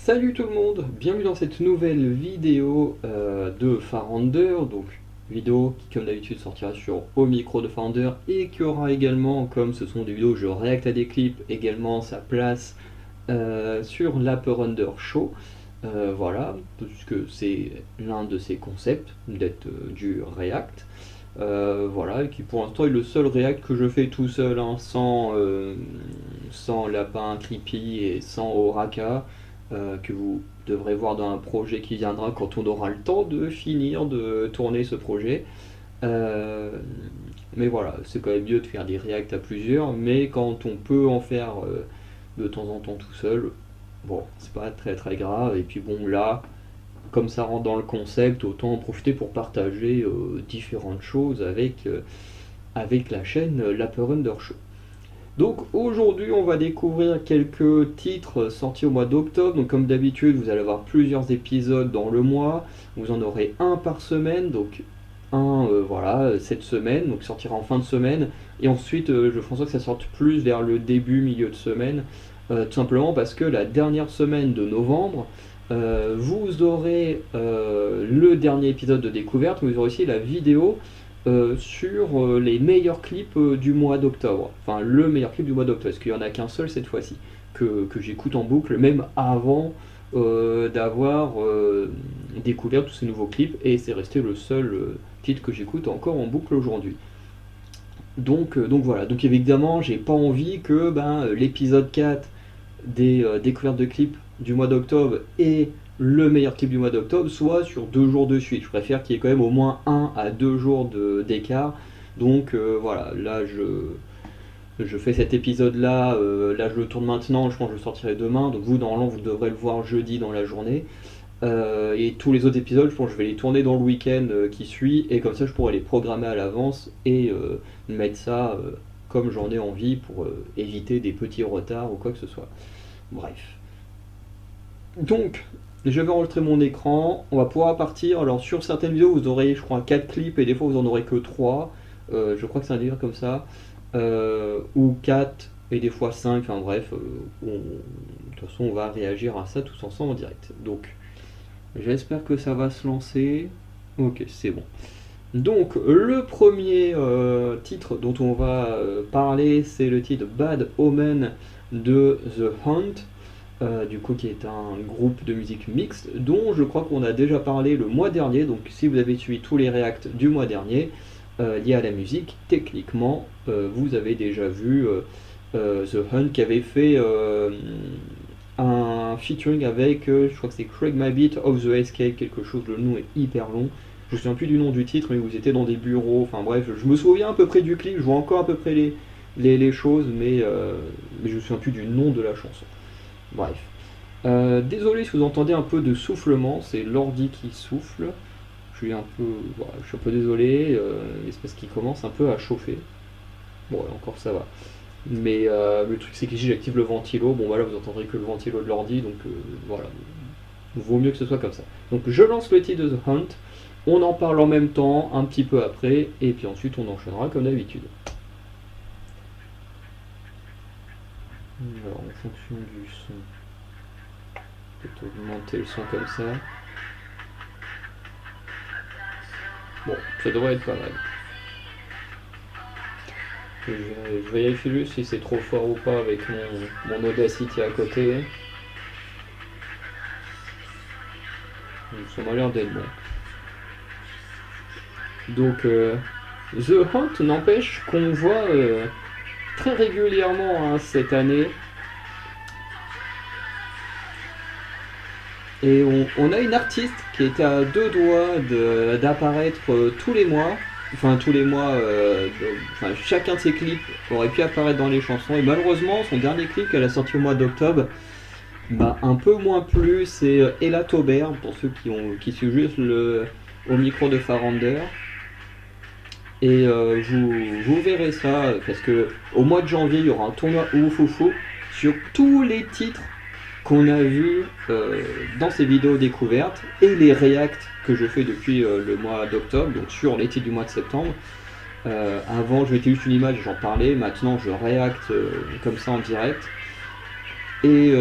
Salut tout le monde, bienvenue dans cette nouvelle vidéo de Farander, donc vidéo qui comme d'habitude sortira sur Au Micro de Farander et qui aura également, comme ce sont des vidéos où je réacte à des clips, également sa place sur l'Upper Show. Voilà, puisque c'est l'un de ses concepts d'être du React. Voilà, et qui pour l'instant est le seul React que je fais tout seul, hein, sans Lapin Creepy et sans Oraka, que vous devrez voir dans un projet qui viendra quand on aura le temps de finir de tourner ce projet. Euh, mais voilà, c'est quand même mieux de faire des React à plusieurs, mais quand on peut en faire de temps en temps tout seul, bon, c'est pas très très grave. Et puis bon, là, comme ça rentre dans le concept, autant en profiter pour partager différentes choses avec la chaîne l'Upper Show. Donc aujourd'hui, on va découvrir quelques titres sortis au mois d'octobre. Donc comme d'habitude, vous allez avoir plusieurs épisodes dans le mois. Vous en aurez un par semaine, donc un voilà cette semaine, donc sortira en fin de semaine. Et ensuite, je pense que ça sorte plus vers le début, milieu de semaine, tout simplement parce que la dernière semaine de novembre, vous aurez le dernier épisode de découverte, mais vous aurez aussi la vidéo sur les meilleurs clips du mois d'octobre. Enfin, le meilleur clip du mois d'octobre, parce qu'il n'y en a qu'un seul cette fois-ci, que j'écoute en boucle, même avant d'avoir découvert tous ces nouveaux clips, et c'est resté le seul titre que j'écoute encore en boucle aujourd'hui. Donc voilà, donc évidemment, j'ai pas envie que l'épisode 4 des découvertes de clips du mois d'octobre et le meilleur clip du mois d'octobre soit sur 2 jours de suite. Je préfère qu'il y ait quand même au moins 1 à 2 jours d'écart. Donc voilà, là je fais cet épisode là, là je le tourne maintenant, je pense que je le sortirai demain. Donc vous normalement vous devrez le voir jeudi dans la journée. Et tous les autres épisodes, je pense que je vais les tourner dans le week-end qui suit, et comme ça je pourrai les programmer à l'avance et mettre ça comme j'en ai envie pour éviter des petits retards ou quoi que ce soit. Bref. Donc, je vais enregistrer mon écran, on va pouvoir partir. Alors sur certaines vidéos vous aurez je crois 4 clips et des fois vous en aurez que 3. Je crois que c'est un délire comme ça. Ou 4 et des fois 5, enfin bref, de toute façon on va réagir à ça tous ensemble en direct. Donc j'espère que ça va se lancer. Ok, c'est bon. Donc le premier titre dont on va parler, c'est le titre Bad Omen de The Hunt, du coup qui est un groupe de musique mixte dont je crois qu'on a déjà parlé le mois dernier. Donc si vous avez suivi tous les reacts du mois dernier liés à la musique, techniquement vous avez déjà vu The Hunt qui avait fait un featuring avec, je crois que c'est Craig Mabbitt of the Escape, quelque chose, le nom est hyper long. Je me souviens plus du nom du titre, mais vous étiez dans des bureaux, enfin bref, je me souviens à peu près du clip, je vois encore à peu près les choses, mais je me souviens plus du nom de la chanson. Bref. Désolé si vous entendez un peu de soufflement, c'est l'ordi qui souffle. Voilà, je suis un peu désolé, l'espèce qui commence un peu à chauffer. Bon, encore ça va. Mais le truc c'est que si j'active le ventilo, bon voilà, vous entendrez que le ventilo de l'ordi, donc voilà, vaut mieux que ce soit comme ça. Donc je lance le titre de The Hunt, on en parle en même temps, un petit peu après, et puis ensuite on enchaînera comme d'habitude. Alors en fonction du son, peut-être augmenter le son comme ça. Bon, ça devrait être pas mal. Je vérifie juste si c'est trop fort ou pas avec mon Audacity à côté. Ça m'a l'air d'être bon. Donc The Hunt n'empêche qu'on voit très régulièrement hein, cette année. Et on a une artiste qui était à 2 doigts d'apparaître tous les mois. Enfin, tous les mois, chacun de ses clips aurait pu apparaître dans les chansons. Et malheureusement, son dernier clip qu'elle a sorti au mois d'octobre, un peu moins plu. C'est Ella Taubert, pour ceux qui suivent juste au micro de Farander. Et vous verrez ça, parce que au mois de janvier, il y aura un tournoi Oufoufou sur tous les titres qu'on a vus dans ces vidéos découvertes et les reacts que je fais depuis le mois d'octobre, donc sur les titres du mois de septembre. Avant, je mettais juste une image et j'en parlais, maintenant je réacte comme ça en direct. Et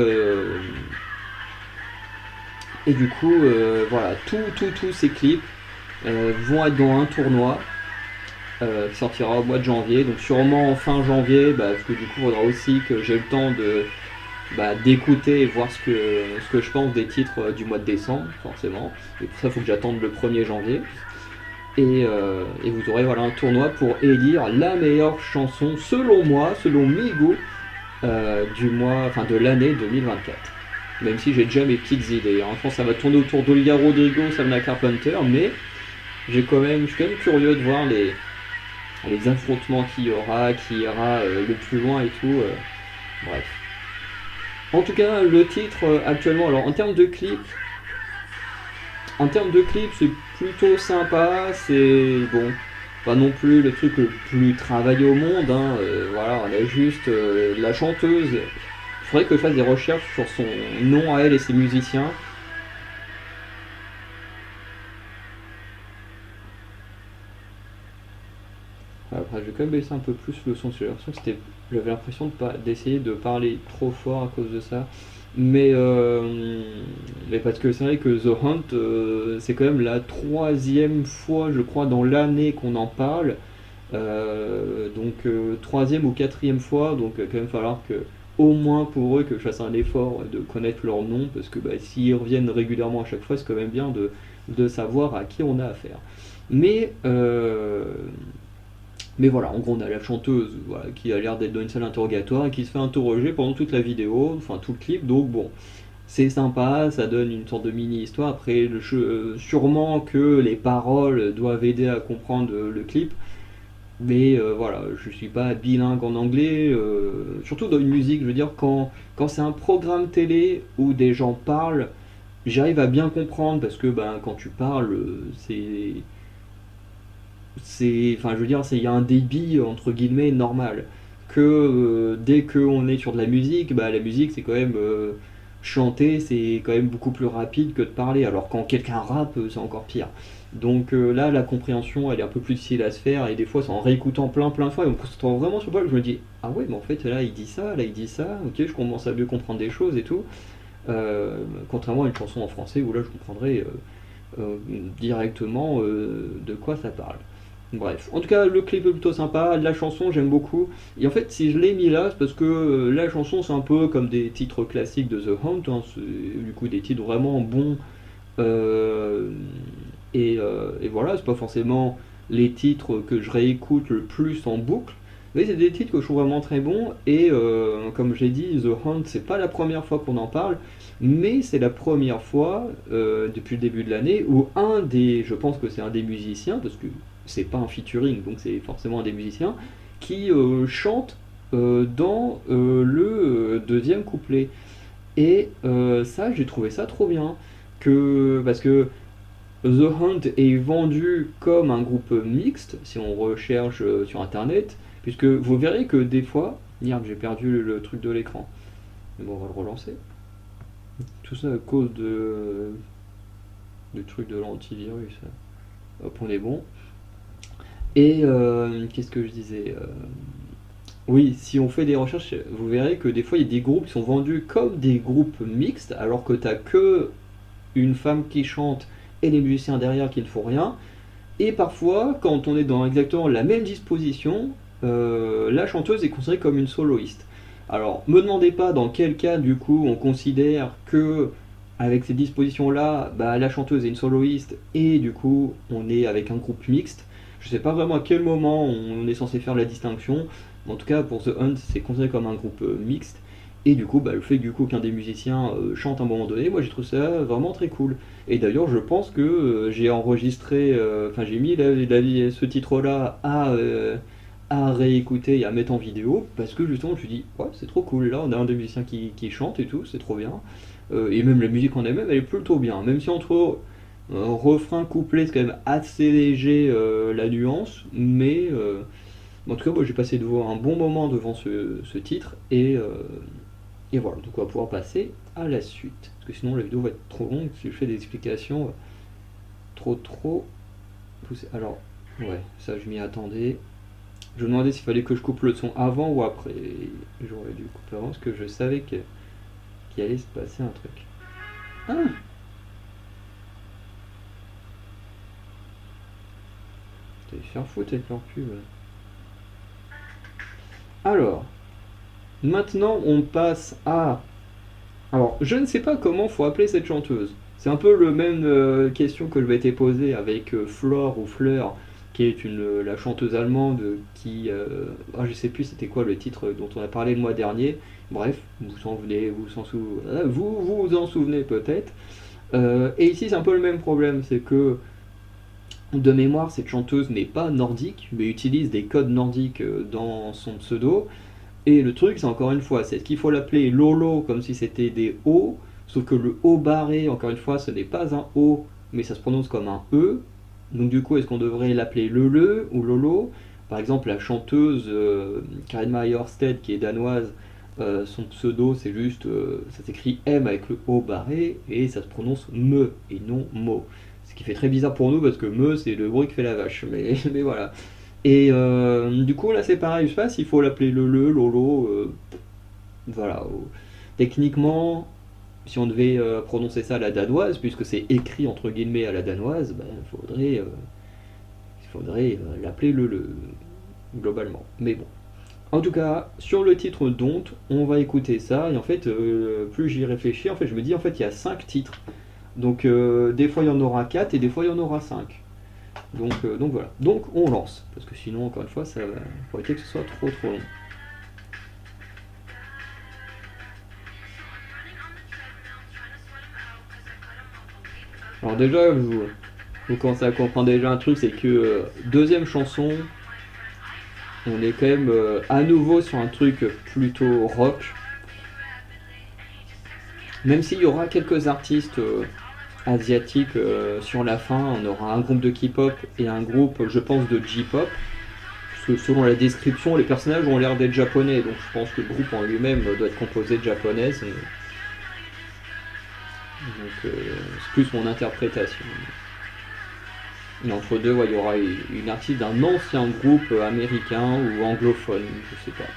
Et du coup, voilà, tous ces clips vont être dans un tournoi qui sortira au mois de janvier. Donc sûrement en fin janvier, parce que du coup, il faudra aussi que j'ai le temps d'écouter et voir ce que je pense des titres du mois de décembre, forcément. Et pour ça, il faut que j'attende le 1er janvier. Et vous aurez voilà, un tournoi pour élire la meilleure chanson, selon moi, selon mes goûts, du mois, enfin de l'année 2024. Même si j'ai déjà mes petites idées. Je pense que ça va tourner autour d'Olga Rodrigo, Sabrina Carpenter, mais je suis quand même curieux de voir les affrontements qu'il y aura, qui ira le plus loin et tout. Bref. En tout cas, le titre actuellement, alors en termes de clip, c'est plutôt sympa. C'est bon, pas non plus le truc le plus travaillé au monde. Hein, voilà, on a juste la chanteuse. Il faudrait que je fasse des recherches sur son nom à elle et ses musiciens. Après, je vais quand même baisser un peu plus le son, j'ai l'impression que j'avais l'impression d'essayer de parler trop fort à cause de ça. Mais parce que c'est vrai que The Hunt, c'est quand même la troisième fois, je crois, dans l'année qu'on en parle. Donc troisième ou quatrième fois, donc il va quand même falloir que, au moins pour eux, que je fasse un effort de connaître leur nom, parce que s'ils reviennent régulièrement à chaque fois, c'est quand même bien de savoir à qui on a affaire. Mais mais voilà, en gros, on a la chanteuse voilà, qui a l'air d'être dans une salle interrogatoire et qui se fait interroger pendant toute la vidéo, enfin tout le clip. Donc bon, c'est sympa, ça donne une sorte de mini-histoire. Après, sûrement que les paroles doivent aider à comprendre le clip. Mais voilà, je suis pas bilingue en anglais, surtout dans une musique, je veux dire, quand c'est un programme télé où des gens parlent, j'arrive à bien comprendre parce que quand tu parles, enfin, je veux dire, il y a un débit entre guillemets normal. Que dès qu'on est sur de la musique, la musique c'est quand même chanter, c'est quand même beaucoup plus rapide que de parler. Alors quand quelqu'un rappe, c'est encore pire. Donc là, la compréhension, elle est un peu plus difficile à se faire et des fois, c'est en réécoutant plein de fois et en me concentrant vraiment sur le que je me dis ah ouais, mais en fait là il dit ça, là il dit ça. Ok, je commence à mieux comprendre des choses et tout. Contrairement à une chanson en français où là je comprendrais directement de quoi ça parle. Bref, en tout cas, le clip est plutôt sympa, la chanson j'aime beaucoup. Et en fait, si je l'ai mis là, c'est parce que la chanson c'est un peu comme des titres classiques de The Hunt, hein, c'est du coup des titres vraiment bons. Euh, et voilà, c'est pas forcément les titres que je réécoute le plus en boucle, mais c'est des titres que je trouve vraiment très bons. Et comme j'ai dit, The Hunt, c'est pas la première fois qu'on en parle, mais c'est la première fois depuis le début de l'année où je pense que c'est un des musiciens, parce que c'est pas un featuring, donc c'est forcément un des musiciens, qui chante dans le deuxième couplet. Et ça, j'ai trouvé ça trop bien. Parce que The Hunt est vendu comme un groupe mixte, si on recherche sur internet, puisque vous verrez que des fois. Merde, j'ai perdu le truc de l'écran. Mais bon, on va le relancer. Tout ça à cause du truc de l'antivirus. Hop, on est bon. Et qu'est-ce que je disais Oui, si on fait des recherches, vous verrez que des fois il y a des groupes qui sont vendus comme des groupes mixtes, alors que t'as que une femme qui chante et les musiciens derrière qui ne font rien. Et parfois, quand on est dans exactement la même disposition, la chanteuse est considérée comme une soloiste. Alors, me demandez pas dans quel cas, du coup, on considère que, avec ces dispositions-là, la chanteuse est une soloiste et du coup, on est avec un groupe mixte. Je sais pas vraiment à quel moment on est censé faire la distinction. En tout cas, pour The Hunt, c'est considéré comme un groupe mixte. Et du coup, le fait que du coup qu'un des musiciens chante à un moment donné, moi j'ai trouvé ça vraiment très cool. Et d'ailleurs, je pense que j'ai enregistré, enfin j'ai mis ce titre-là à réécouter et à mettre en vidéo, parce que justement je me suis dit, ouais, c'est trop cool, là on a un des musiciens qui chante et tout, c'est trop bien. Et même la musique en elle-même, elle est plutôt bien. Même si entre refrain, couplet, c'est quand même assez léger la nuance, mais en tout cas, moi j'ai passé un bon moment devant ce titre, et voilà, donc on va pouvoir passer à la suite. Parce que sinon la vidéo va être trop longue si je fais des explications trop poussées. Alors, ouais, ça je m'y attendais. Je me demandais s'il fallait que je coupe le son avant ou après. J'aurais dû couper avant parce que je savais qu'il allait se passer un truc. Ah, C'est faire foutre avec leur pub. Alors, maintenant on passe à... Alors, je ne sais pas comment faut appeler cette chanteuse. C'est un peu le même question que je m'étais posée avec Flore ou Fleur, qui est la chanteuse allemande qui... je sais plus c'était quoi le titre dont on a parlé le mois dernier. Bref, vous vous en souvenez peut-être. Et ici c'est un peu le même problème, c'est que de mémoire cette chanteuse n'est pas nordique, mais utilise des codes nordiques dans son pseudo. Et le truc, c'est encore une fois, c'est qu'il faut l'appeler Lolo comme si c'était des O, sauf que le O barré, encore une fois, ce n'est pas un O, mais ça se prononce comme un E. Donc du coup, est-ce qu'on devrait l'appeler Lele ou Lolo? Par exemple, la chanteuse Karin Marie Horsted, qui est danoise, son pseudo, c'est juste, ça s'écrit M avec le O barré, et ça se prononce Me, et non Mo. Ce qui fait très bizarre pour nous, parce que Me, c'est le bruit que fait la vache, mais voilà. Et du coup, là, c'est pareil, je sais pas s'il faut l'appeler Lolo, voilà. Techniquement, si on devait prononcer ça à la danoise, puisque c'est écrit entre guillemets à la danoise, ben, il faudrait l'appeler globalement. Mais bon. En tout cas, sur le titre Don't, on va écouter ça, et en fait, plus j'y réfléchis, en fait, je me dis, en fait, il y a 5 titres. Donc, des fois, il y en aura 4 et des fois, il y en aura 5. Donc voilà. Donc on lance. Parce que sinon, encore une fois, ça faut éviter que ce soit trop trop long. Alors déjà, vous commencez à comprendre déjà un truc, c'est que deuxième chanson, on est quand même à nouveau sur un truc plutôt rock. Même s'il y aura quelques artistes asiatiques sur la fin, on aura un groupe de K-pop et un groupe, je pense, de J-pop. Parce que selon la description, les personnages ont l'air d'être japonais, donc je pense que le groupe en lui-même doit être composé de japonaises. Donc c'est plus mon interprétation. Et entre deux, ouais, il y aura une artiste d'un ancien groupe américain ou anglophone, je sais pas.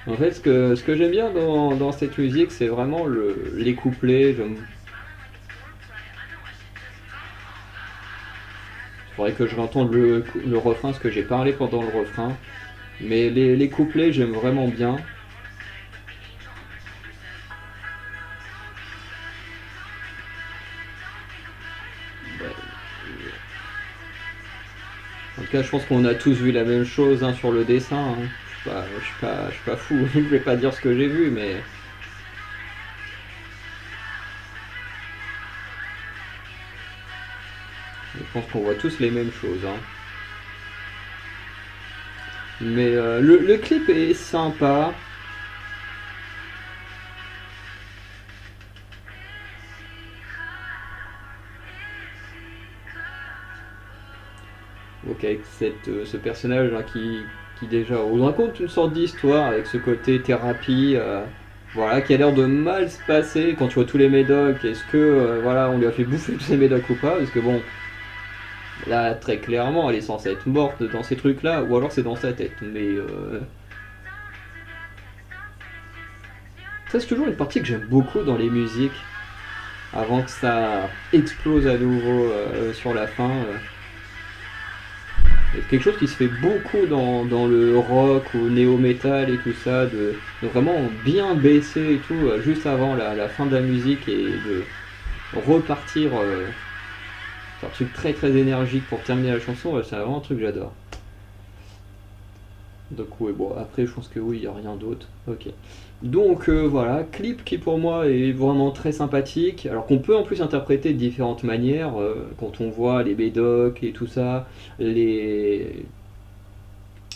En fait, ce que j'aime bien dans cette musique, c'est vraiment les couplets. Il faudrait que je réentende le refrain, parce que j'ai parlé pendant le refrain. Mais les couplets, j'aime vraiment bien. En tout cas, je pense qu'on a tous vu la même chose hein, sur le dessin. Hein. Je suis pas fou. Je vais pas dire ce que j'ai vu, mais je pense qu'on voit tous les mêmes choses. Hein. Mais le clip est sympa. Donc avec ce personnage hein, qui déjà on raconte une sorte d'histoire avec ce côté thérapie, voilà, qui a l'air de mal se passer quand tu vois tous les médocs. Est-ce que voilà, on lui a fait bouffer tous ces médocs ou pas? Parce que bon, là très clairement, elle est censée être morte dans ces trucs-là, ou alors c'est dans sa tête. Mais ça c'est toujours une partie que j'aime beaucoup dans les musiques, avant que ça explose à nouveau sur la fin. C'est quelque chose qui se fait beaucoup dans le rock ou néo-metal et tout ça, de vraiment bien baisser et tout, juste avant la fin de la musique et de repartir sur un truc très très énergique pour terminer la chanson, c'est vraiment un truc que j'adore. Donc oui, bon, après je pense que oui, il n'y a rien d'autre. Ok. Donc voilà, clip qui pour moi est vraiment très sympathique, alors qu'on peut en plus interpréter de différentes manières, quand on voit les médocs et tout ça, les,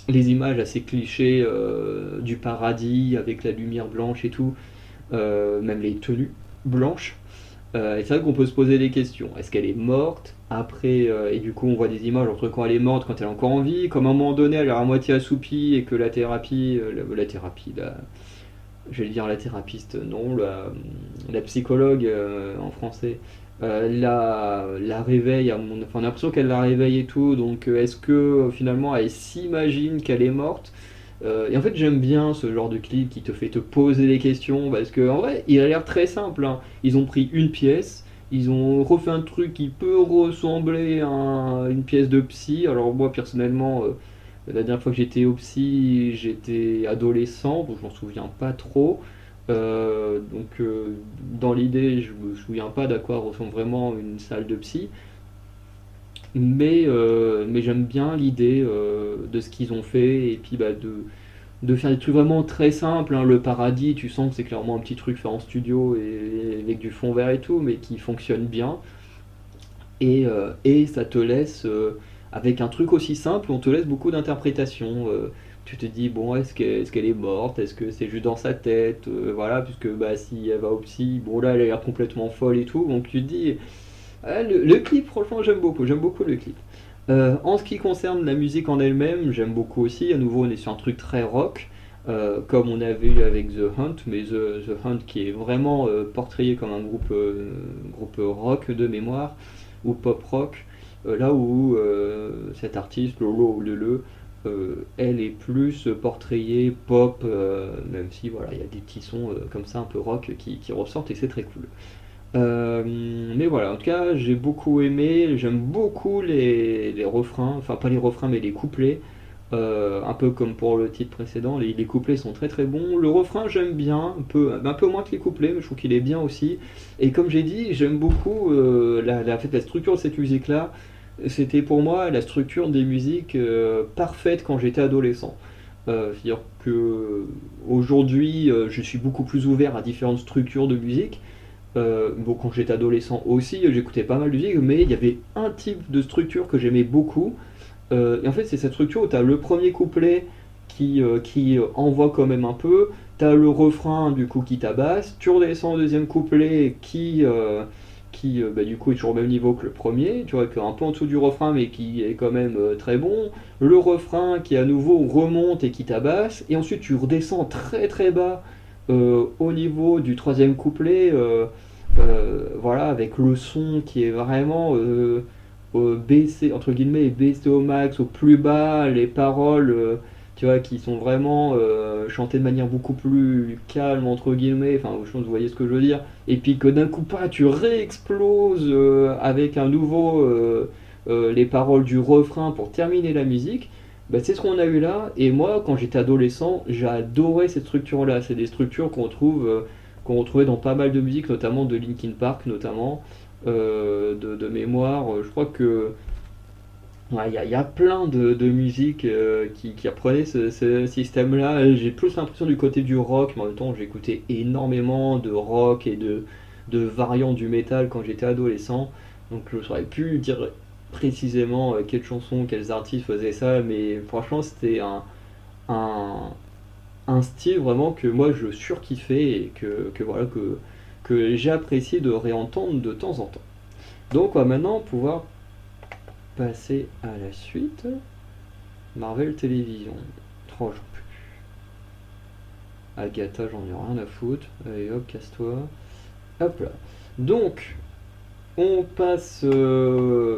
les images assez clichés du paradis avec la lumière blanche et tout, même les tenues blanches. Et c'est vrai qu'on peut se poser des questions. Est-ce qu'elle est morte après et du coup on voit des images entre quand elle est morte, quand elle est encore en vie, comme à un moment donné elle est à moitié assoupie et que la thérapie, j'allais dire la thérapeute, non, la psychologue en français, la réveille, enfin, on a l'impression qu'elle la réveille et tout, donc est-ce que finalement elle s'imagine qu'elle est morte? Et en fait, j'aime bien ce genre de clip qui te fait te poser des questions parce que en vrai, il a l'air très simple, hein. Ils ont pris une pièce, ils ont refait un truc qui peut ressembler à une pièce de psy. Alors moi, personnellement, la dernière fois que j'étais au psy, j'étais adolescent, donc je m'en souviens pas trop. Donc dans l'idée, je me souviens pas d'à quoi ressemble vraiment une salle de psy. Mais j'aime bien l'idée de ce qu'ils ont fait et puis bah, de faire des trucs vraiment très simples, hein. Le paradis, tu sens que c'est clairement un petit truc fait en studio et avec du fond vert et tout, mais qui fonctionne bien. Et ça te laisse, avec un truc aussi simple, on te laisse beaucoup d'interprétations. Tu te dis, bon, est-ce qu'elle est morte? Est-ce que c'est juste dans sa tête? Voilà, puisque bah, si elle va au psy, bon là, elle a l'air complètement folle et tout. Donc tu te dis, ah, le clip, franchement, j'aime beaucoup le clip. En ce qui concerne la musique en elle-même, j'aime beaucoup aussi. À nouveau, on est sur un truc très rock, comme on avait eu avec The Hunt, mais The Hunt qui est vraiment portrayé comme un groupe rock de mémoire, ou pop rock, là où cette artiste, Lolo Lele, elle est plus portrayée pop, même si voilà, il y a des petits sons comme ça un peu rock qui ressortent et c'est très cool. Mais voilà, en tout cas, j'ai beaucoup aimé, j'aime beaucoup les refrains, enfin pas les refrains mais les couplets. Un peu comme pour le titre précédent, les couplets sont très très bons. Le refrain j'aime bien, un peu moins que les couplets, mais je trouve qu'il est bien aussi. Et comme j'ai dit, j'aime beaucoup en fait, la structure de cette musique-là. C'était pour moi la structure des musiques parfaites quand j'étais adolescent. C'est-à-dire que aujourd'hui, je suis beaucoup plus ouvert à différentes structures de musique. Bon, quand j'étais adolescent aussi, j'écoutais pas mal de musique, mais il y avait un type de structure que j'aimais beaucoup. Et en fait, c'est cette structure où tu as le premier couplet qui envoie quand même un peu, tu as le refrain du coup qui tabasse, tu redescends au deuxième couplet qui bah, du coup est toujours au même niveau que le premier, tu vois, qui est un peu en dessous du refrain mais qui est quand même très bon. Le refrain qui à nouveau remonte et qui tabasse, et ensuite tu redescends très très bas au niveau du troisième couplet. Voilà, avec le son qui est vraiment baissé, entre guillemets, baissé au max, au plus bas, les paroles, tu vois, qui sont vraiment chantées de manière beaucoup plus calme, entre guillemets, enfin, je pense que vous voyez ce que je veux dire, et puis que d'un coup, pas, tu réexploses avec un nouveau, les paroles du refrain pour terminer la musique. Bah, c'est ce qu'on a eu là, et moi, quand j'étais adolescent, j'adorais cette structure-là. C'est des structures qu'on retrouvait dans pas mal de musiques, notamment de Linkin Park, notamment de mémoire. Je crois que ouais, y a plein de musiques qui reprenaient ce système-là. J'ai plus l'impression du côté du rock, mais en même temps j'écoutais énormément de rock et de variantes du métal quand j'étais adolescent. Donc je ne saurais plus dire précisément quelles chansons, quels artistes faisaient ça, mais franchement c'était un, un style vraiment que moi je surkiffais et que voilà que j'ai apprécié de réentendre de temps en temps. Donc on va maintenant pouvoir passer à la suite. Marvel Télévision. Oh, j'en peux plus. Agatha, j'en ai rien à foutre. Allez hop, casse-toi. Hop là. Donc, on passe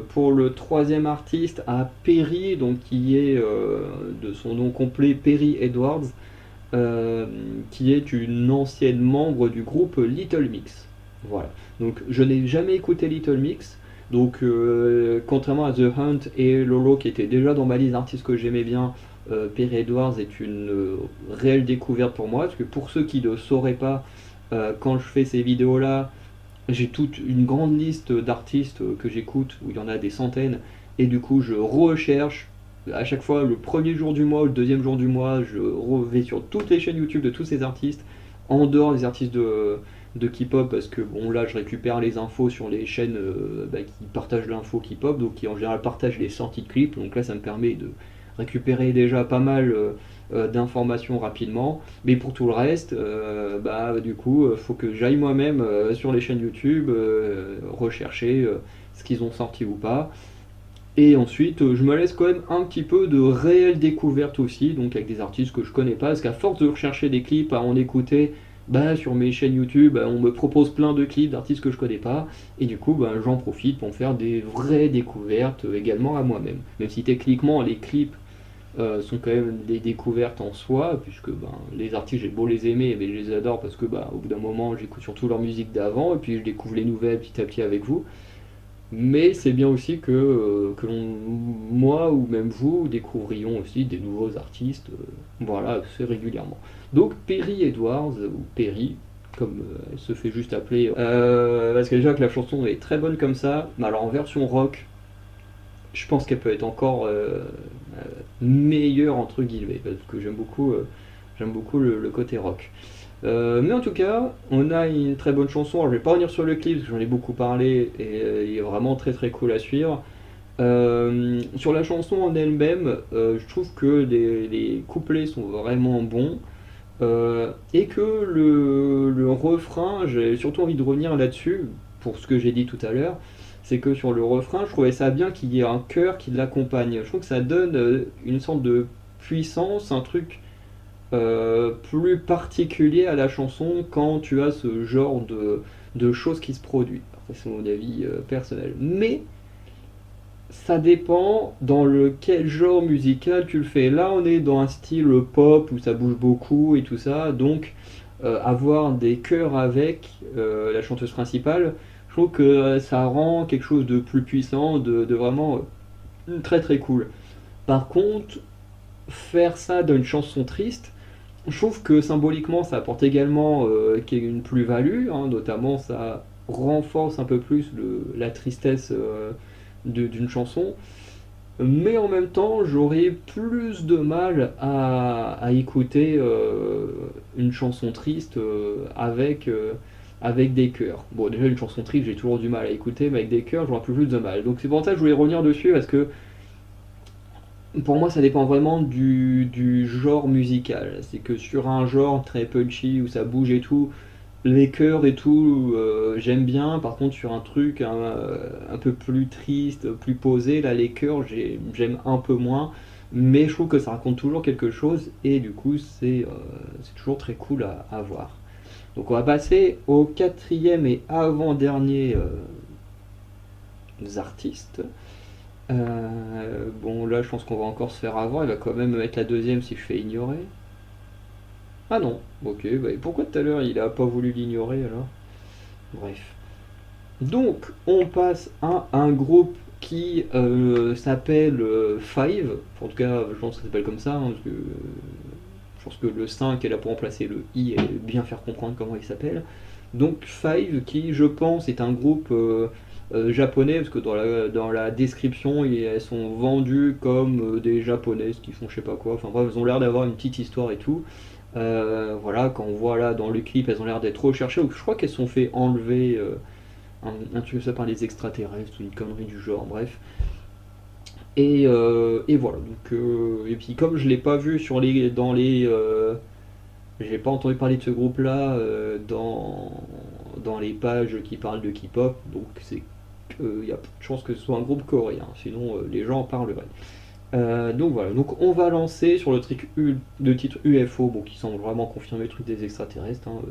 pour le troisième artiste à Perry, donc qui est de son nom complet Perry Edwards, qui est une ancienne membre du groupe Little Mix. Voilà. Donc je n'ai jamais écouté Little Mix. Donc contrairement à The Hunt et Lolo qui étaient déjà dans ma liste d'artistes que j'aimais bien, Perry Edwards est une réelle découverte pour moi. Parce que pour ceux qui ne sauraient pas, quand je fais ces vidéos-là, j'ai toute une grande liste d'artistes que j'écoute, où il y en a des centaines, et du coup je recherche à chaque fois le premier jour du mois ou le deuxième jour du mois, je vais sur toutes les chaînes YouTube de tous ces artistes, en dehors des artistes de K-pop, parce que bon là je récupère les infos sur les chaînes bah, qui partagent l'info K-pop, donc qui en général partagent les sorties de clips, donc là ça me permet de récupérer déjà pas mal d'informations rapidement. Mais pour tout le reste, bah, du coup, faut que j'aille moi-même sur les chaînes YouTube rechercher ce qu'ils ont sorti ou pas. Et ensuite, je me laisse quand même un petit peu de réelle découverte aussi, donc avec des artistes que je connais pas, parce qu'à force de rechercher des clips, à en écouter, bah, sur mes chaînes YouTube, bah, on me propose plein de clips d'artistes que je connais pas, et du coup, bah, j'en profite pour me faire des vraies découvertes également à moi-même. Même si techniquement, les clips sont quand même des découvertes en soi, puisque ben, les artistes, j'ai beau les aimer, mais je les adore parce que bah, au bout d'un moment, j'écoute surtout leur musique d'avant, et puis je découvre les nouvelles petit à petit avec vous. Mais c'est bien aussi moi ou même vous, découvrions aussi des nouveaux artistes, voilà, assez régulièrement. Donc Perry Edwards, ou Perry, comme elle se fait juste appeler, parce que déjà que la chanson est très bonne comme ça, mais alors en version rock, je pense qu'elle peut être encore meilleure entre guillemets, parce que j'aime beaucoup le côté rock. Mais en tout cas, on a une très bonne chanson. Alors, je vais pas revenir sur le clip parce que j'en ai beaucoup parlé et il est vraiment très très cool à suivre. Sur la chanson en elle-même, je trouve que les couplets sont vraiment bons et que le refrain, j'ai surtout envie de revenir là-dessus pour ce que j'ai dit tout à l'heure. C'est que sur le refrain, je trouvais ça bien qu'il y ait un chœur qui l'accompagne. Je trouve que ça donne une sorte de puissance, un truc plus particulier à la chanson quand tu as ce genre de choses qui se produisent. Après, c'est mon avis personnel. Mais ça dépend dans quel genre musical tu le fais. Là, on est dans un style pop où ça bouge beaucoup et tout ça. Donc, avoir des chœurs avec la chanteuse principale, je trouve que ça rend quelque chose de plus puissant, de vraiment très très cool. Par contre, faire ça dans une chanson triste, je trouve que symboliquement ça apporte également une plus-value, hein, notamment ça renforce un peu plus la tristesse d'une chanson, mais en même temps j'aurais plus de mal à écouter une chanson triste avec des chœurs. Bon, déjà une chanson triste j'ai toujours du mal à écouter, mais avec des chœurs j'aurais plus de mal. Donc c'est pour ça que je voulais revenir dessus parce que pour moi, ça dépend vraiment du genre musical. C'est que sur un genre très punchy où ça bouge et tout, les chœurs et tout, j'aime bien. Par contre, sur un truc un peu plus triste, plus posé, là, les chœurs, j'aime un peu moins. Mais je trouve que ça raconte toujours quelque chose et du coup, c'est toujours très cool à voir. Donc, on va passer au quatrième et avant-dernier artistes. Bon, là, je pense qu'on va encore se faire avoir. Il va quand même être la deuxième si je fais ignorer. Ah non, ok. Bah, pourquoi tout à l'heure il a pas voulu l'ignorer alors? Bref. Donc, on passe à un groupe qui s'appelle Five. En tout cas, je pense que ça s'appelle comme ça, hein, parce que je pense que le 5 est là pour remplacer le I et bien faire comprendre comment il s'appelle. Donc Five, qui je pense est un groupe japonais, parce que dans la description, elles sont vendues comme des japonaises qui font je sais pas quoi. Enfin bref, elles ont l'air d'avoir une petite histoire et tout. Voilà, quand on voit là dans le clip, elles ont l'air d'être recherchées. Donc je crois qu'elles sont fait enlever un truc comme ça par les extraterrestres ou une connerie du genre, bref. Et voilà, donc, et puis comme je l'ai pas vu j'ai pas entendu parler de ce groupe-là dans les pages qui parlent de K-pop, donc c'est qu'il y a peu de chances que ce soit un groupe coréen, sinon les gens en parleraient. Donc voilà, donc on va lancer sur le titre UFO, bon, qui semble vraiment confirmer le truc des extraterrestres, hein,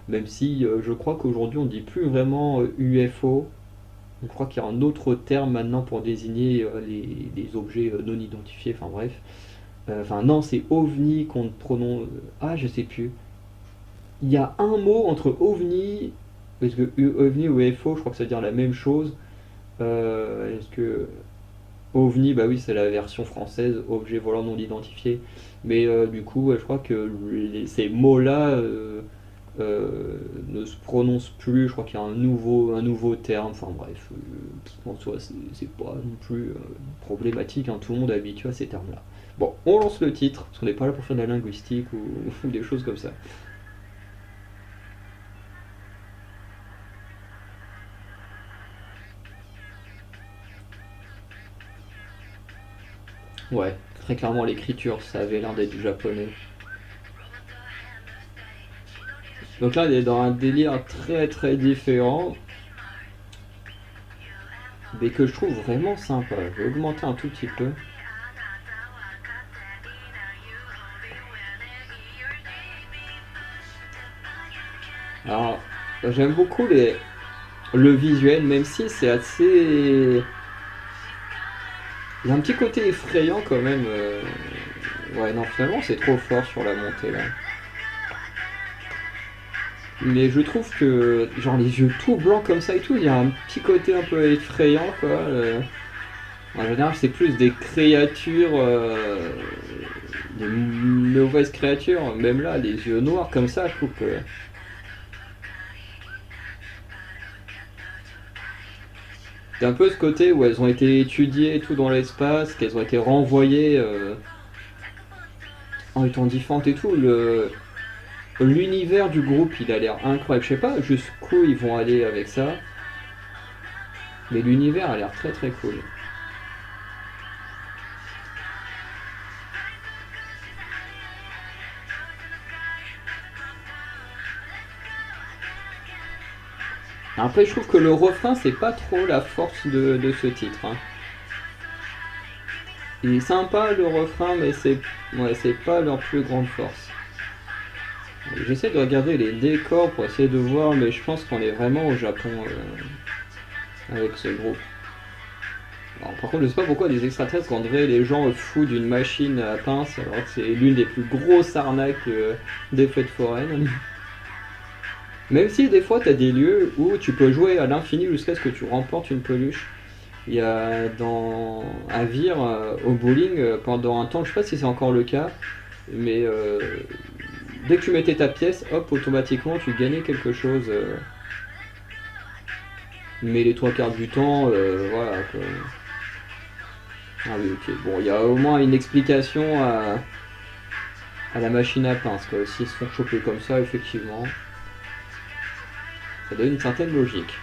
même si je crois qu'aujourd'hui on dit plus vraiment UFO, je crois qu'il y a un autre terme maintenant pour désigner les objets non identifiés, enfin bref. Enfin non, c'est OVNI qu'on prononce. Ah, je sais plus. Il y a un mot entre OVNI, parce que OVNI ou UFO, je crois que ça veut dire la même chose. Est-ce que OVNI, bah oui, c'est la version française, objet volant non identifié. Mais du coup, je crois que ces mots-là ne se prononcent plus. Je crois qu'il y a un nouveau terme. Enfin bref, en soi, c'est pas non plus problématique, hein. Tout le monde est habitué à ces termes-là. Bon, on lance le titre, parce qu'on n'est pas là pour faire de la linguistique ou des choses comme ça. Ouais, très clairement, l'écriture, ça avait l'air d'être du japonais. Donc là, il est dans un délire très très différent, mais que je trouve vraiment sympa. Je vais augmenter un tout petit peu. Alors, j'aime beaucoup le visuel, même si c'est assez. Il y a un petit côté effrayant quand même. Ouais, non, finalement, c'est trop fort sur la montée là. Mais je trouve que, genre, les yeux tout blancs comme ça et tout, il y a un petit côté un peu effrayant, quoi. En général, c'est plus des créatures, des mauvaises créatures. Même là, les yeux noirs comme ça, je trouve que. C'est un peu ce côté où elles ont été étudiées et tout dans l'espace, qu'elles ont été renvoyées en étant différentes et tout. L'univers du groupe, il a l'air incroyable. Je sais pas jusqu'où ils vont aller avec ça, mais l'univers a l'air très très cool. Après, je trouve que le refrain, c'est pas trop la force de ce titre, hein. Il est sympa le refrain, mais c'est pas leur plus grande force. J'essaie de regarder les décors pour essayer de voir, mais je pense qu'on est vraiment au Japon avec ce groupe. Alors, par contre, je sais pas pourquoi des extraterrestres rendraient les gens fous d'une machine à pince, alors que c'est l'une des plus grosses arnaques des fêtes foraines. Même si des fois t'as des lieux où tu peux jouer à l'infini jusqu'à ce que tu remportes une peluche. Il y a à Vire au bowling pendant un temps, je sais pas si c'est encore le cas, mais dès que tu mettais ta pièce, hop, automatiquement tu gagnais quelque chose. Mais les trois quarts du temps, voilà quoi. Ah oui, ok. Bon, il y a au moins une explication à la machine à pince, quoi. S'ils se font choper comme ça, effectivement, ça donne une certaine logique.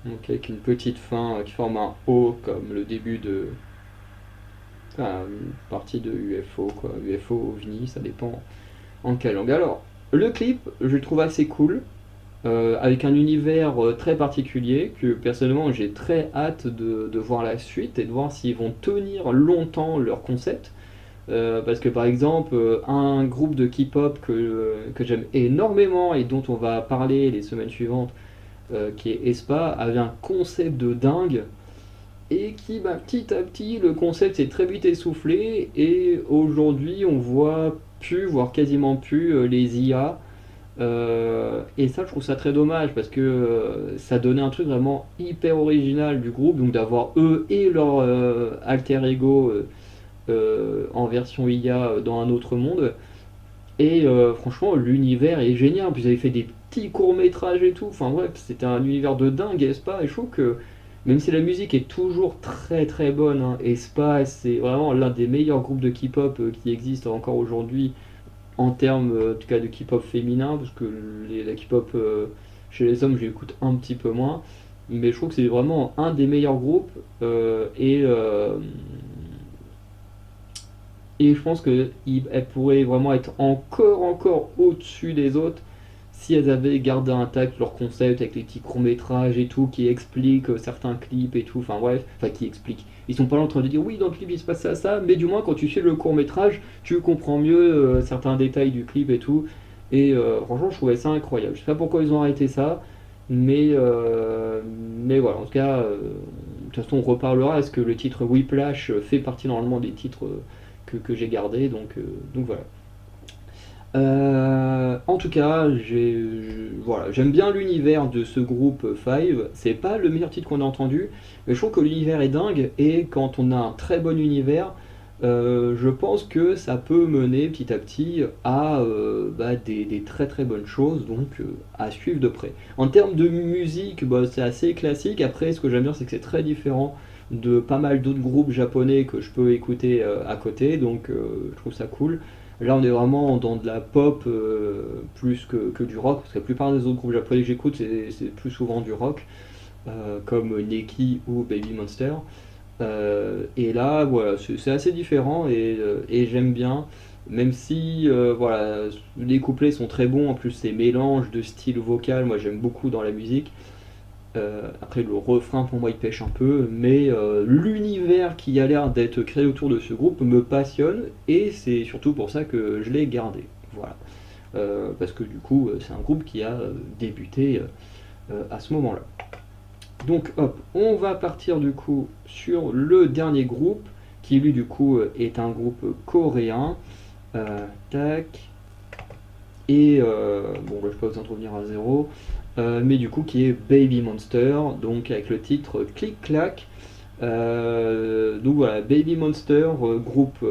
Donc avec une petite fin qui forme un O comme le début de. Enfin, une partie de UFO, quoi. UFO, OVNI, ça dépend en quelle langue. Alors, le clip, je le trouve assez cool, avec un univers très particulier, que personnellement j'ai très hâte de voir la suite et de voir s'ils vont tenir longtemps leur concept. Parce que par exemple, un groupe de K-pop que j'aime énormément et dont on va parler les semaines suivantes, qui est aespa, avait un concept de dingue et qui, bah, petit à petit, le concept s'est très vite essoufflé et aujourd'hui on voit plus, voire quasiment plus les IA. Et ça, je trouve ça très dommage parce que ça donnait un truc vraiment hyper original du groupe, donc d'avoir eux et leur alter ego en version IA dans un autre monde. Et franchement, l'univers est génial. Puis ils avaient fait des petits courts-métrages et tout. Enfin bref, c'était un univers de dingue, Espa. Et je trouve que même si la musique est toujours très très bonne, hein, Espa, c'est vraiment l'un des meilleurs groupes de K-pop qui existent encore aujourd'hui en termes en tout cas de K-pop féminin. Parce que la K-pop chez les hommes, je l'écoute un petit peu moins. Mais je trouve que c'est vraiment un des meilleurs groupes. Et je pense qu'elles pourraient vraiment être encore au-dessus des autres si elles avaient gardé intact leur concept avec les petits courts-métrages et tout qui expliquent certains clips et tout. Enfin bref, enfin qui expliquent. Ils sont pas là en train de dire oui, dans le clip il se passe ça, mais du moins quand tu suis le court-métrage, tu comprends mieux certains détails du clip et tout. Et franchement, je trouvais ça incroyable. Je sais pas pourquoi ils ont arrêté ça, mais, euh, mais voilà, en tout cas, de toute façon, on reparlera. Est-ce que le titre Whiplash fait partie normalement des titres que j'ai gardé, donc voilà. En tout cas, voilà, j'aime bien l'univers de ce groupe Five. C'est pas le meilleur titre qu'on a entendu, mais je trouve que l'univers est dingue et quand on a un très bon univers, je pense que ça peut mener petit à petit à bah, des très très bonnes choses, donc à suivre de près. En termes de musique, bah, c'est assez classique. Après, ce que j'aime bien, c'est que c'est très différent de pas mal d'autres groupes japonais que je peux écouter à côté, donc je trouve ça cool. Là, on est vraiment dans de la pop plus que du rock, parce que la plupart des autres groupes japonais que j'écoute, c'est plus souvent du rock, comme Neki ou Baby Monster. Et là, voilà, c'est assez différent et j'aime bien, même si voilà, les couplets sont très bons, en plus ces mélanges de styles vocal, moi j'aime beaucoup dans la musique. Après le refrain pour moi il pêche un peu, mais l'univers qui a l'air d'être créé autour de ce groupe me passionne et c'est surtout pour ça que je l'ai gardé. Voilà. parce que du coup c'est un groupe qui a débuté à ce moment-là. Donc hop, on va partir du coup sur le dernier groupe, qui lui du coup est un groupe coréen. Tac. Et bon là je peux pas vous en revenir à zéro. Mais du coup qui est Baby Monster, donc avec le titre Click Clack. Donc voilà, Baby Monster, groupe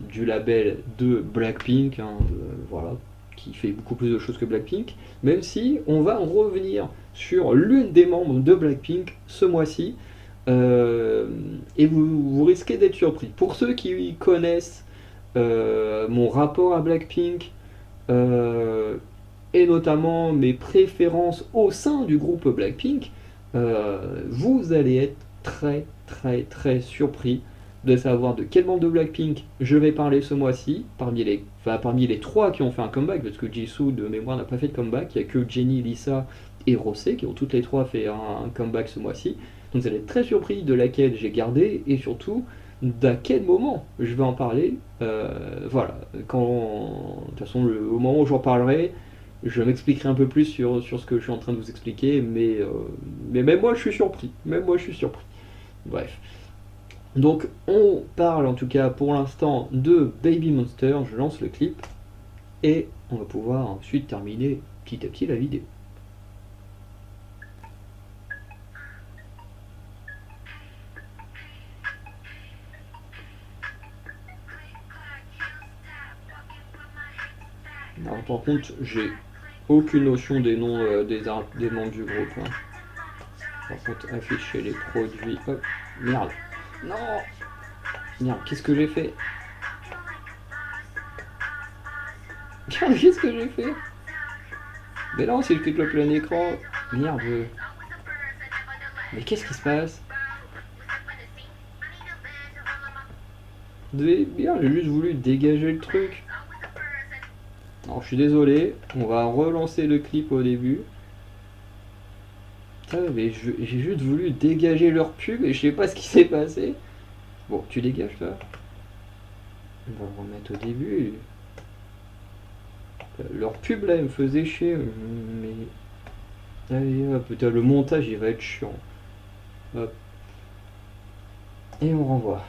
du label de Blackpink, hein, voilà, qui fait beaucoup plus de choses que Blackpink, même si on va revenir sur l'une des membres de Blackpink ce mois-ci, et vous risquez d'être surpris. Pour ceux qui connaissent mon rapport à Blackpink, euh, et notamment mes préférences au sein du groupe Blackpink, vous allez être très très très surpris de savoir de quel membre de Blackpink je vais parler ce mois-ci, parmi les trois qui ont fait un comeback, parce que Jisoo de mémoire n'a pas fait de comeback, il n'y a que Jennie, Lisa et Rosé qui ont toutes les trois fait un comeback ce mois-ci. Donc vous allez être très surpris de laquelle j'ai gardé et surtout d'à quel moment je vais en parler. Voilà, quand, de toute façon, au moment où j'en parlerai, je m'expliquerai un peu plus sur ce que je suis en train de vous expliquer, mais même moi je suis surpris. Même moi je suis surpris. Bref. Donc on parle en tout cas pour l'instant de Baby Monster, je lance le clip et on va pouvoir ensuite terminer petit à petit la vidéo. Alors par contre j'ai aucune notion des noms des membres du groupe. Hein. Par contre afficher les produits. Hop, merde. Non. Merde, qu'est-ce que j'ai fait? Qu'est-ce que j'ai fait? Mais non, si je clique le plein écran. Merde. Mais qu'est-ce qui se passe? Bien, j'ai juste voulu dégager le truc. Alors je suis désolé, on va relancer le clip au début. Putain, mais j'ai juste voulu dégager leur pub et je sais pas ce qui s'est passé. Bon, tu dégages là. On va le remettre au début. Leur pub là, elle me faisait chier. Mais. Allez hop, putain, le montage il va être chiant. Hop. Et on renvoie.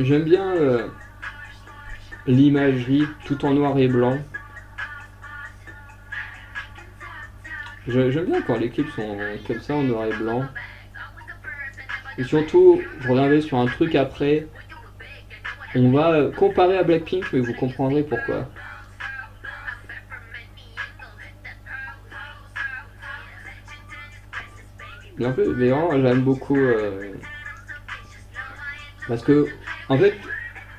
J'aime bien l'imagerie tout en noir et blanc. J'aime bien quand les clips sont comme ça en noir et blanc. Et surtout, je reviendrai sur un truc après. On va comparer à Blackpink, mais vous comprendrez pourquoi. Mais en fait, mais vraiment, j'aime beaucoup. Parce que, en fait,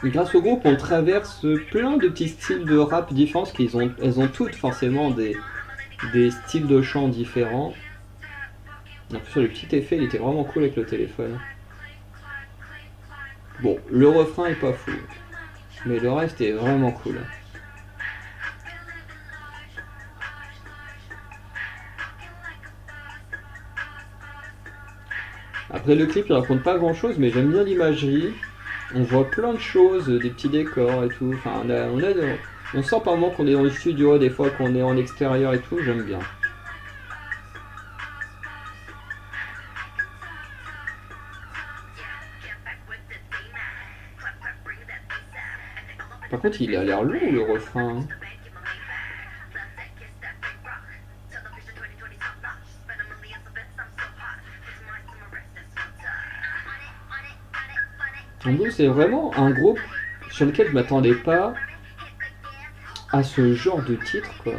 grâce au groupe, on traverse plein de petits styles de rap différents, parce elles ont toutes forcément des styles de chant différents. En plus, le petit effet, il était vraiment cool avec le téléphone. Bon, le refrain est pas fou, mais le reste est vraiment cool. Après, le clip, il raconte pas grand chose, mais j'aime bien l'imagerie. On voit plein de choses, des petits décors et tout. Enfin, on sent par moment qu'on est dans le studio, des fois qu'on est en extérieur et tout, j'aime bien. Par contre, il a l'air long le refrain. Hein. En plus, c'est vraiment un groupe sur lequel je m'attendais pas à ce genre de titre, quoi.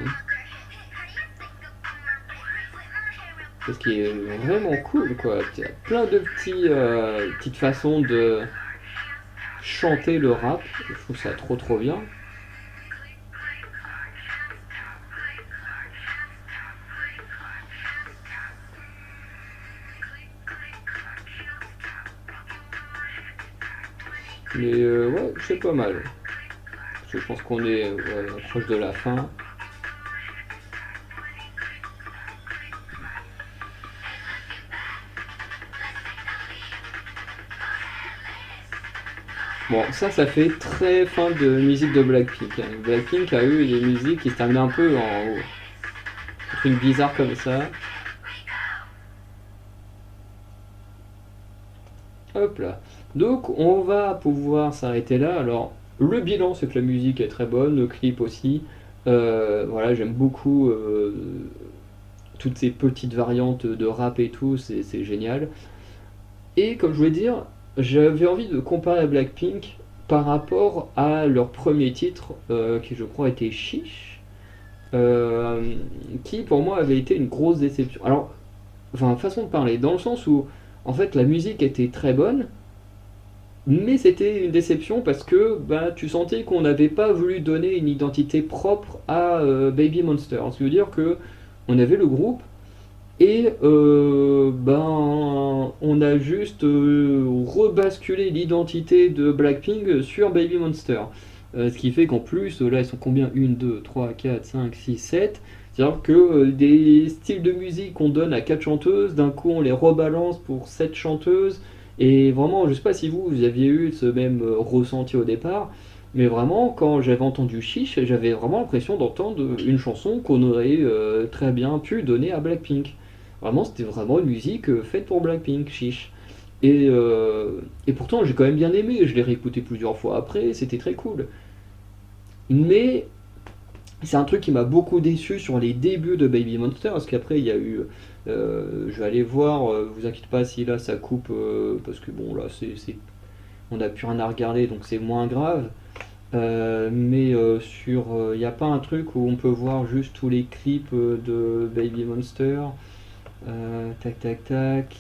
Parce qu'il est vraiment cool, quoi. Il y a plein de petites façons de chanter le rap. Je trouve ça trop trop bien. Mais ouais, c'est pas mal. Parce que je pense qu'on est ouais, proche de la fin. Bon, ça fait très fin de musique de Blackpink, hein. Blackpink a eu des musiques qui se terminent un peu en truc bizarre comme ça. Hop là. Donc on va pouvoir s'arrêter là. Alors le bilan c'est que la musique est très bonne, le clip aussi. Voilà, j'aime beaucoup toutes ces petites variantes de rap et tout, c'est génial. Et comme je voulais dire, j'avais envie de comparer Blackpink par rapport à leur premier titre, qui je crois était Chiche, euh, qui pour moi avait été une grosse déception. Alors, enfin, façon de parler, dans le sens où en fait la musique était très bonne, mais c'était une déception parce que bah, tu sentais qu'on n'avait pas voulu donner une identité propre à Baby Monster. Ce qui veut dire que on avait le groupe et ben on a juste rebasculé l'identité de Blackpink sur Baby Monster. Ce qui fait qu'en plus, là ils sont combien? 1, 2, 3, 4, 5, 6, 7. C'est-à-dire que des styles de musique qu'on donne à 4 chanteuses, d'un coup on les rebalance pour 7 chanteuses. Et vraiment, je sais pas si vous aviez eu ce même ressenti au départ, mais vraiment, quand j'avais entendu Chiche, j'avais vraiment l'impression d'entendre une chanson qu'on aurait très bien pu donner à Blackpink. Vraiment, c'était vraiment une musique faite pour Blackpink, Chiche. Et pourtant, j'ai quand même bien aimé, je l'ai réécouté plusieurs fois après, c'était très cool. Mais c'est un truc qui m'a beaucoup déçu sur les débuts de Baby Monster, parce qu'après il y a eu. Je vais aller voir, vous inquiétez pas si là ça coupe, parce que bon là on n'a plus rien à regarder donc c'est moins grave. Mais sur. Il n'y a pas un truc où on peut voir juste tous les clips de Baby Monster. Tac tac tac.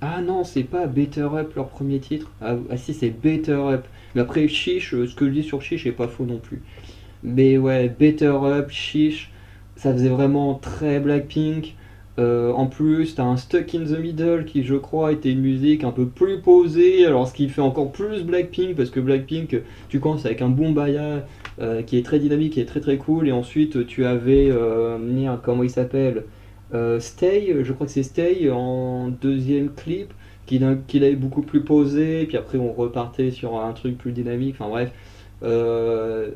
Ah non, c'est pas Better Up leur premier titre. Ah si, c'est Better Up. Mais après, Chiche, ce que je dis sur Chiche est pas faux non plus. Mais ouais, Better Up, Chiche, ça faisait vraiment très Blackpink. En plus, t'as un Stuck in the Middle qui, je crois, était une musique un peu plus posée. Alors, ce qui fait encore plus Blackpink, parce que Blackpink, tu commences avec un Boom Baya qui est très dynamique, qui est très très cool. Et ensuite, tu avais, merde, comment il s'appelle? Stay, je crois que c'est Stay en deuxième clip, qu'il avait beaucoup plus posé. Puis après, on repartait sur un truc plus dynamique. Enfin bref. Euh,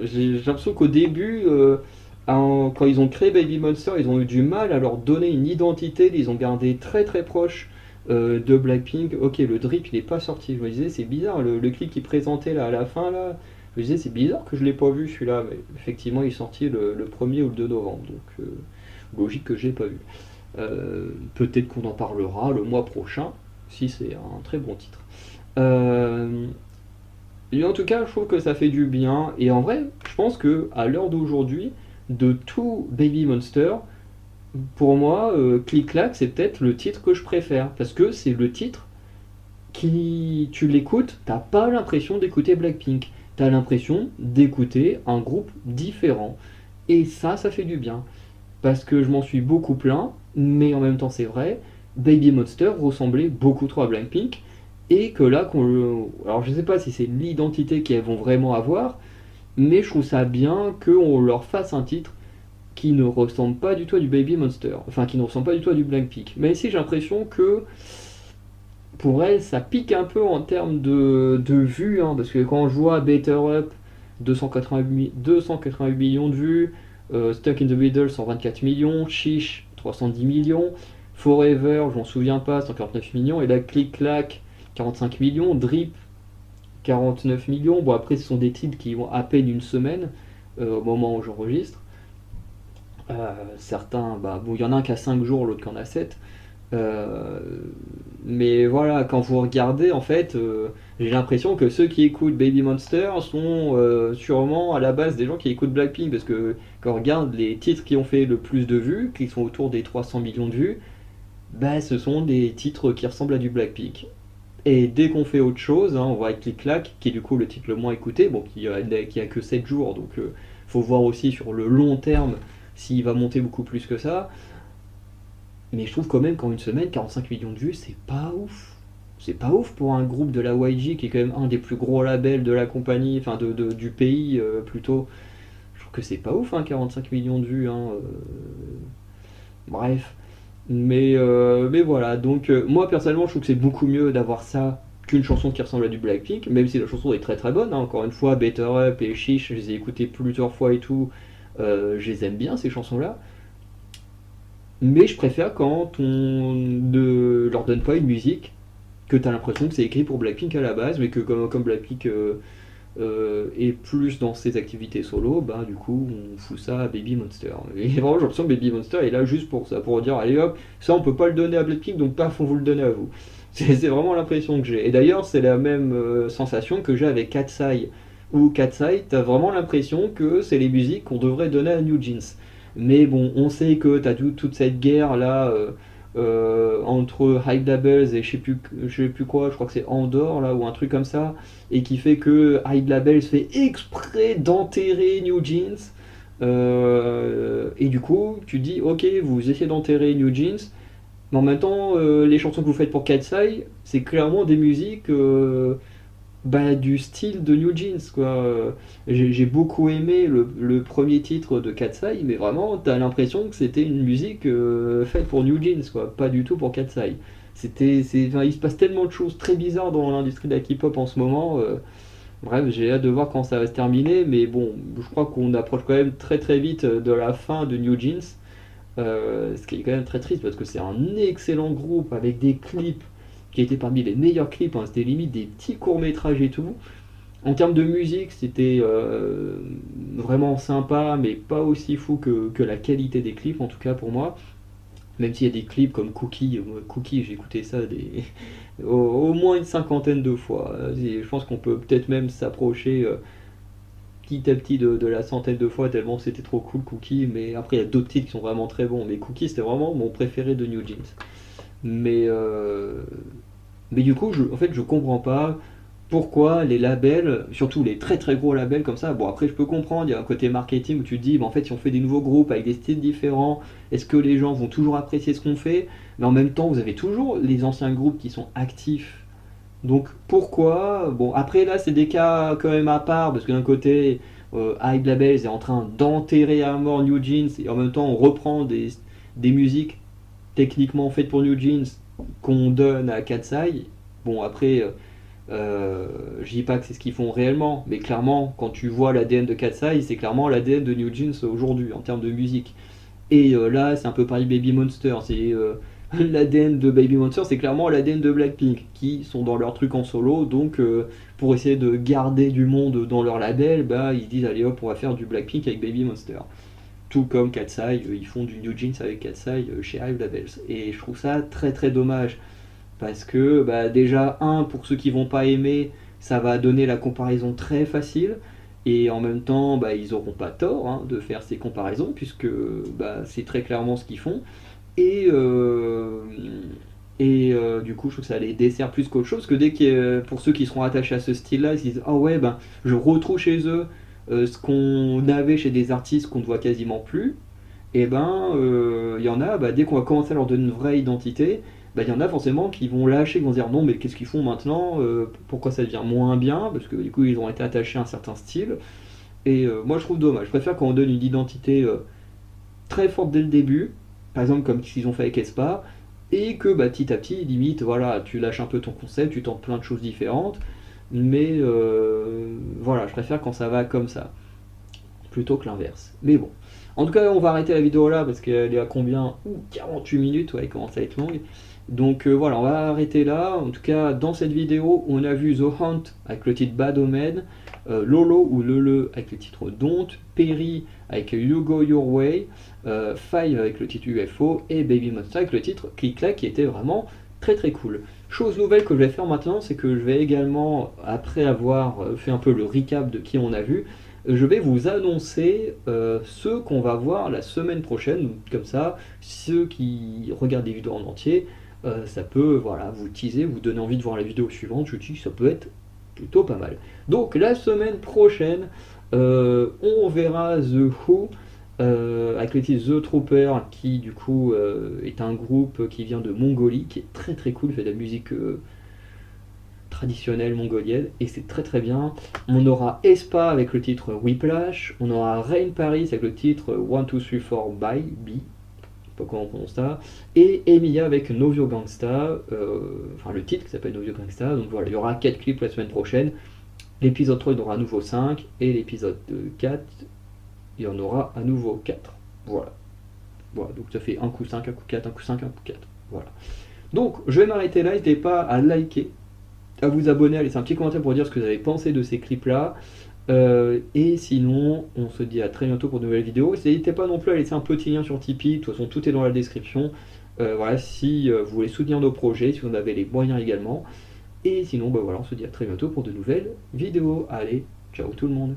j'ai l'impression qu'au début, quand ils ont créé Baby Monster, ils ont eu du mal à leur donner une identité. Ils ont gardé très très proche de Blackpink. Ok, le drip il est pas sorti. Je me disais, c'est bizarre, le clip qu'ils présentaient là à la fin là. Je me disais, c'est bizarre que je l'ai pas vu celui-là. Mais effectivement, il est sorti le 1er ou le 2 novembre. Donc, logique que je l'ai pas vu. Peut-être qu'on en parlera le mois prochain, si c'est un très bon titre. Euh, et en tout cas, je trouve que ça fait du bien. Et en vrai, je pense que à l'heure d'aujourd'hui, de tout Baby Monster, pour moi, Click Clack, c'est peut-être le titre que je préfère. Parce que c'est le titre qui, tu l'écoutes, t'as pas l'impression d'écouter Blackpink. T'as l'impression d'écouter un groupe différent. Et ça fait du bien. Parce que je m'en suis beaucoup plaint, mais en même temps, c'est vrai, Baby Monster ressemblait beaucoup trop à Blackpink. Et que là, alors je sais pas si c'est l'identité qu'elles vont vraiment avoir, mais je trouve ça bien qu'on leur fasse un titre qui ne ressemble pas du tout à du Baby Monster, enfin qui ne ressemble pas du tout à du Blackpink. Mais ici j'ai l'impression que pour elles ça pique un peu en termes de vues, hein, parce que quand je vois Better Up, 288 millions de vues, Stuck in the Middle 124 millions, Chiche 310 millions, Forever je m'en souviens pas 149 millions, et là Click Clack 45 millions, Drip 49 millions. Bon, après, ce sont des titres qui ont à peine une semaine au moment où j'enregistre. Certains, bah, bon, il y en a un qui a 5 jours, l'autre qui en a 7. Euh, mais voilà, quand vous regardez, en fait, j'ai l'impression que ceux qui écoutent Baby Monster sont sûrement à la base des gens qui écoutent Blackpink. Parce que quand on regarde les titres qui ont fait le plus de vues, qui sont autour des 300 millions de vues, bah, ce sont des titres qui ressemblent à du Blackpink. Et dès qu'on fait autre chose, hein, on voit avec Click Clack, qui est du coup le titre le moins écouté, bon, qui a que 7 jours, donc faut voir aussi sur le long terme s'il va monter beaucoup plus que ça. Mais je trouve quand même qu'en une semaine, 45 millions de vues, c'est pas ouf. c'est pas ouf pour un groupe de la YG qui est quand même un des plus gros labels de la compagnie, enfin du pays plutôt. Je trouve que c'est pas ouf, hein, 45 millions de vues, hein, bref. Mais voilà, donc moi personnellement je trouve que c'est beaucoup mieux d'avoir ça qu'une chanson qui ressemble à du Blackpink, même si la chanson est très très bonne, hein. Encore une fois, Better Up et Chiche, je les ai écoutées plusieurs fois et tout, je les aime bien ces chansons-là, mais je préfère quand on ne leur donne pas une musique que t'as l'impression que c'est écrit pour Blackpink à la base, mais que comme Blackpink est plus dans ses activités solo, bah du coup on fout ça à Baby Monster. Et vraiment j'ai l'impression que Baby Monster est là juste pour ça, pour dire allez hop, ça on peut pas le donner à Blackpink donc paf on vous le donne à vous. C'est vraiment l'impression que j'ai. Et d'ailleurs c'est la même sensation que j'ai avec Katsai. Ou Katsai, t'as vraiment l'impression que c'est les musiques qu'on devrait donner à New Jeans. Mais bon, on sait que t'as toute cette guerre là entre Hype Labels et je sais plus quoi, je crois que c'est Andorre là ou un truc comme ça, et qui fait que Hype Labels fait exprès d'enterrer New Jeans. Et du coup, tu dis ok, vous essayez d'enterrer New Jeans, mais en même temps, les chansons que vous faites pour Katsai, c'est clairement des musiques bah, du style de New Jeans, quoi. J'ai beaucoup aimé le premier titre de Katsai, mais vraiment, t'as l'impression que c'était une musique faite pour New Jeans, quoi, pas du tout pour Katsai. Enfin, il se passe tellement de choses très bizarres dans l'industrie de la K-pop en ce moment. Bref, j'ai hâte de voir quand ça va se terminer, mais bon, je crois qu'on approche quand même très très vite de la fin de New Jeans. Ce qui est quand même très triste parce que c'est un excellent groupe avec des clips qui étaient parmi les meilleurs clips, hein. C'était limite des petits courts-métrages et tout. En termes de musique, c'était vraiment sympa, mais pas aussi fou que la qualité des clips, en tout cas pour moi. Même s'il y a des clips comme Cookie, Cookie j'ai écouté ça au moins une cinquantaine de fois. Je pense qu'on peut peut-être même s'approcher petit à petit de la centaine de fois, tellement c'était trop cool Cookie. Mais après, il y a d'autres titres qui sont vraiment très bons. Mais Cookie, c'était vraiment mon préféré de New Jeans. Mais, euh, mais du coup, en fait, je comprends pas pourquoi les labels, surtout les très très gros labels comme ça, bon après je peux comprendre, il y a un côté marketing où tu te dis, bah, en fait si on fait des nouveaux groupes avec des styles différents, est-ce que les gens vont toujours apprécier ce qu'on fait? Mais en même temps, vous avez toujours les anciens groupes qui sont actifs. Donc pourquoi? Bon après là c'est des cas quand même à part, parce que d'un côté, Hype Labels est en train d'enterrer à mort New Jeans, et en même temps on reprend des musiques techniquement faites pour New Jeans qu'on donne à Katsai. Bon après, je dis pas que c'est ce qu'ils font réellement, mais clairement, quand tu vois l'ADN de Katsai, c'est clairement l'ADN de New Jeans aujourd'hui en termes de musique. Et là, c'est un peu pareil Baby Monster. C'est l'ADN de Baby Monster, c'est clairement l'ADN de Blackpink, qui sont dans leur truc en solo. Donc, pour essayer de garder du monde dans leur label, bah, ils se disent allez hop, on va faire du Blackpink avec Baby Monster. Tout comme Katsai, ils font du New Jeans avec Katsai chez Hive Labels. Et je trouve ça très très dommage. Parce que bah, déjà, pour ceux qui vont pas aimer, ça va donner la comparaison très facile. Et en même temps, bah, ils n'auront pas tort, hein, de faire ces comparaisons, puisque bah, c'est très clairement ce qu'ils font. Et, euh, du coup, je trouve que ça les dessert plus qu'autre chose, que pour ceux qui seront attachés à ce style-là, ils se disent ah ouais, ben, je retrouve chez eux ce qu'on avait chez des artistes qu'on ne voit quasiment plus. Et ben, il y en a, bah, dès qu'on va commencer à leur donner une vraie identité, bah, il y en a forcément qui vont lâcher, qui vont se dire non, mais qu'est-ce qu'ils font maintenant? Pourquoi ça devient moins bien? Parce que du coup, ils ont été attachés à un certain style. Et moi, je trouve dommage. Je préfère quand on donne une identité très forte dès le début, par exemple comme ce qu'ils ont fait avec Espa, et que bah, petit à petit, limite, voilà, tu lâches un peu ton concept, tu tentes plein de choses différentes, mais voilà, je préfère quand ça va comme ça, plutôt que l'inverse. Mais bon. En tout cas, on va arrêter la vidéo là parce qu'elle est à combien? 48 minutes, ouais, elle commence à être longue. Donc voilà, on va arrêter là. En tout cas, dans cette vidéo, on a vu The Hunt avec le titre Bad Omen, Lolo ou Lele avec le titre Don't, Perry avec You Go Your Way, Five avec le titre UFO et Baby Monster avec le titre Click Clack qui était vraiment très très cool. Chose nouvelle que je vais faire maintenant, c'est que je vais également, après avoir fait un peu le recap de qui on a vu, je vais vous annoncer ceux qu'on va voir la semaine prochaine. Comme ça, ceux qui regardent des vidéos en entier, ça peut voilà, vous teaser, vous donner envie de voir la vidéo suivante. Je dis que ça peut être plutôt pas mal. Donc la semaine prochaine, on verra The Who avec le titre The Trooper, qui du coup est un groupe qui vient de Mongolie, qui est très très cool, il fait de la musique traditionnelle mongolienne, et c'est très très bien. On aura Espa avec le titre Whiplash, on aura Rain Paris avec le titre 1, 2, 3, 4 by B, pas comment on prononce ça, et Emilia avec Novio Gangsta, enfin le titre qui s'appelle Novio Gangsta, donc voilà, il y aura 4 clips la semaine prochaine. L'épisode 3 il y en aura à nouveau 5, et l'épisode 4 il y en aura à nouveau 4. Voilà. Voilà, donc ça fait un coup 5, un coup 4, un coup 5, un coup 4. Voilà. Donc je vais m'arrêter là, n'hésitez pas à liker, à vous abonner, à laisser un petit commentaire pour dire ce que vous avez pensé de ces clips là. Et sinon, on se dit à très bientôt pour de nouvelles vidéos. N'hésitez pas non plus à laisser un petit lien sur Tipeee, de toute façon tout est dans la description. Voilà, si vous voulez soutenir nos projets, si vous en avez les moyens également. Et sinon, bah voilà, on se dit à très bientôt pour de nouvelles vidéos. Allez, ciao tout le monde.